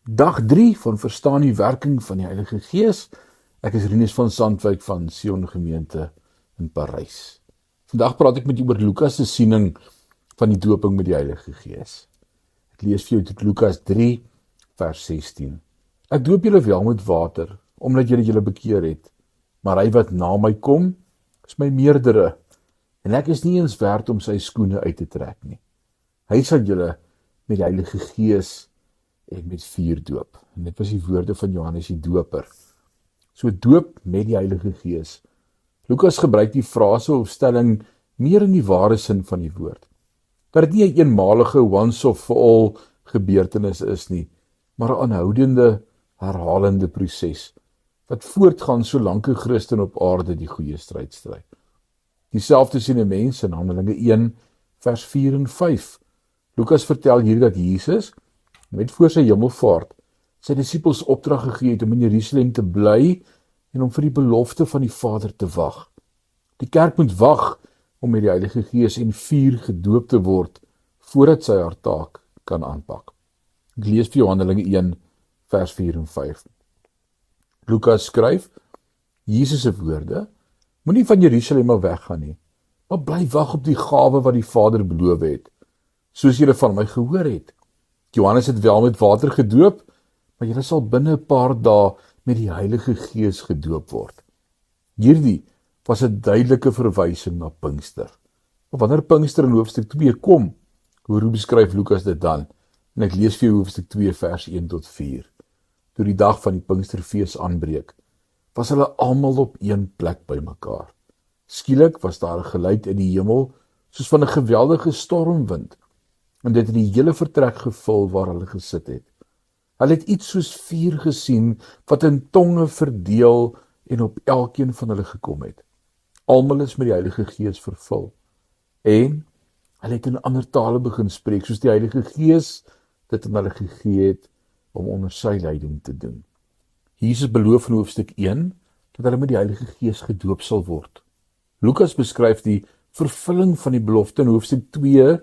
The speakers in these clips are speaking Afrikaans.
Dag 3 van Verstaan die werking van die Heilige Gees. Ek is Rinus van Sandwyk van Sion Gemeente in Parys. Vandag praat ek met jou oor Lukas se siening van die dooping met die Heilige Gees. Ek lees vir jou uit Lukas 3 vers 16. Ek doop julle wel met water, omdat julle bekeer het, maar hy wat na my kom, is my meerdere, en ek is nie eens werd om sy skoene uit te trek nie. Hy sal julle met die Heilige Gees en met vuur doop. En dit was die woorde van Johannes die Doper. So doop met die Heilige Gees. Lukas gebruik die frase of stelling meer in die ware sin van die woord. Dat dit nie 'n eenmalige once-for-all gebeurtenis is nie, maar 'n aanhoudende, herhalende proses, wat voortgaan solank 'n Christen op aarde die goeie stryd stry. Dieselfde sien 'n mens in Handelinge 1 vers 4 en 5. Lukas vertel hier dat Jesus net voor sy hemelvaart sy disippels opdrag gegee het om in Jerusalem te bly en om vir die belofte van die Vader te wag. Die kerk moet wag om met die Heilige Gees en vuur gedoop te word voordat sy haar taak kan aanpak. Ek lees vir jou Handelinge 1 vers 4 en 5. Lukas skryf, Jesus se woorde, moenie van Jerusalem af weggaan nie, maar bly wag op die gawe wat die Vader beloof het, soos julle van my gehoor het. Johannes het wel met water gedoop, maar julle sal binne 'n paar dae met die Heilige Gees gedoop word. Hierdie was 'n duidelike verwysing na Pinkster. Maar wanneer Pinkster in hoofstuk 2 kom, hoe beskryf Lukas dit dan? En ek lees vir jou hoofstuk 2 vers 1 tot 4. Toe die dag van die Pinksterfees aanbreek, was hulle almal op een plek bymekaar. Skielik was daar 'n geluid in die hemel, soos van 'n geweldige stormwind, en dit het die hele vertrek gevul waar hulle gesit het. Hulle het iets soos vuur gesien, wat in tonge verdeel en op elkeen van hulle gekom het. Almal is met die Heilige Gees vervul. En hulle het in ander tale begin spreek, soos die Heilige Gees dit aan hulle gegee het om onder sy leiding te doen. Jesus beloof in hoofstuk 1 dat hulle met die Heilige Gees gedoop sal word. Lukas beskryf die vervulling van die belofte in hoofstuk 2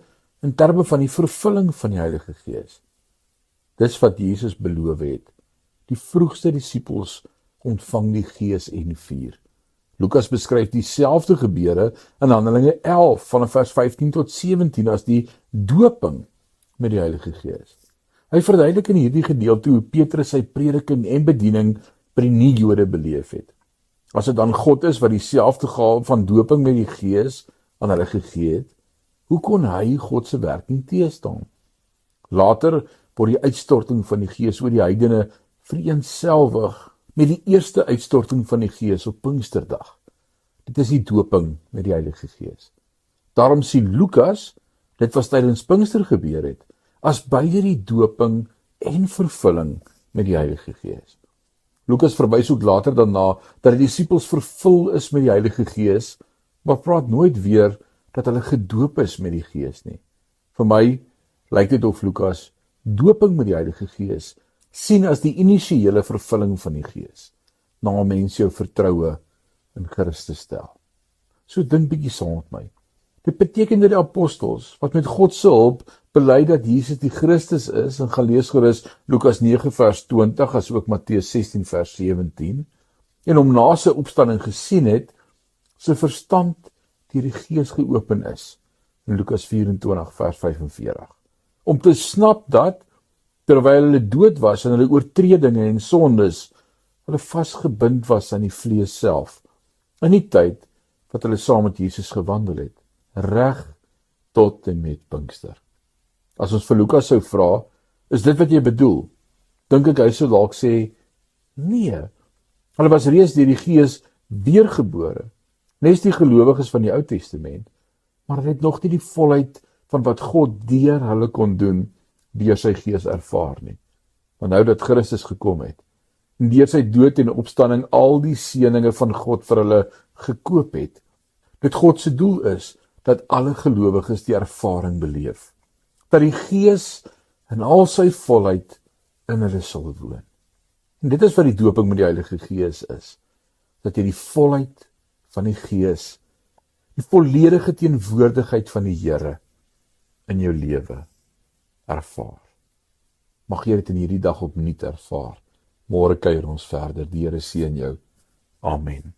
in terme van die vervulling van die Heilige Gees. Dis wat Jesus beloof het. Die vroegste disippels ontvang die Gees en vuur. Lukas beskryf dieselfde gebeure in Handelinge 11 van vers 15 tot 17 as die doping met die Heilige Gees. Hy verduidelik in hierdie gedeelte hoe Petrus sy prediking en bediening by die nie-Jode beleef het. As dit dan God is wat dieselfde gawe van doping met die Gees aan hulle gegee het, hoe kon hy God se werking teëstaan? Later word die uitstorting van die Gees oor die heidene vereenselwig met die eerste uitstorting van die Gees op Pinksterdag. Dit is die doping met die Heilige Gees. Daarom sien Lukas, dit was tydens Pinkster gebeur het, as beide die doping en vervulling met die Heilige Gees. Lukas verwys ook later daarna dat die disippels vervul is met die Heilige Gees, maar praat nooit weer dat hulle gedoop is met die Gees nie. Vir my lyk dit of Lukas doping met die Heilige Gees sien as die initiële vervulling van die Gees, na 'n mens jou vertroue in Christus stel. So dink bietjie saam met my. Dit beteken dat die apostels, wat met God se hulp bely dat Jesus die Christus is, en gaan lees gerus Lukas 9 vers 20, as ook Matteus 16 vers 17, en hom na sy opstanding gesien het, sy verstand deur die Gees geopen is, in Lukas 24 vers 45, om te snap dat, terwyl hulle dood was in hulle oortredinge en sondes, hulle vasgebind was aan die vlees self, in die tyd wat hulle saam met Jesus gewandel het, reg tot en met Pinkster. As ons vir Lukas sou vra, is dit wat jy bedoel? Dink ek hy sou dalk sê, nee, hulle was reeds deur die Gees weergebore, nes die gelowiges van die Ou Testament, maar hulle het nog nie die volheid van wat God deur hulle kon doen, deur sy Gees ervaar nie. Maar nou dat Christus gekom het, en deur sy dood en opstanding al die seëninge van God vir hulle gekoop het, dit God se doel is, dat alle gelowiges die ervaring beleef, dat die Gees in al sy volheid in hulle sal woon. En dit is wat die doping met die Heilige Gees is, dat jy die volheid van die Gees, die volledige teenwoordigheid van die Here in jou lewe ervaar. Mag jy dit in hierdie dag opnuut ervaar. Môre kuier ons verder. Die Here seën jou. Amen.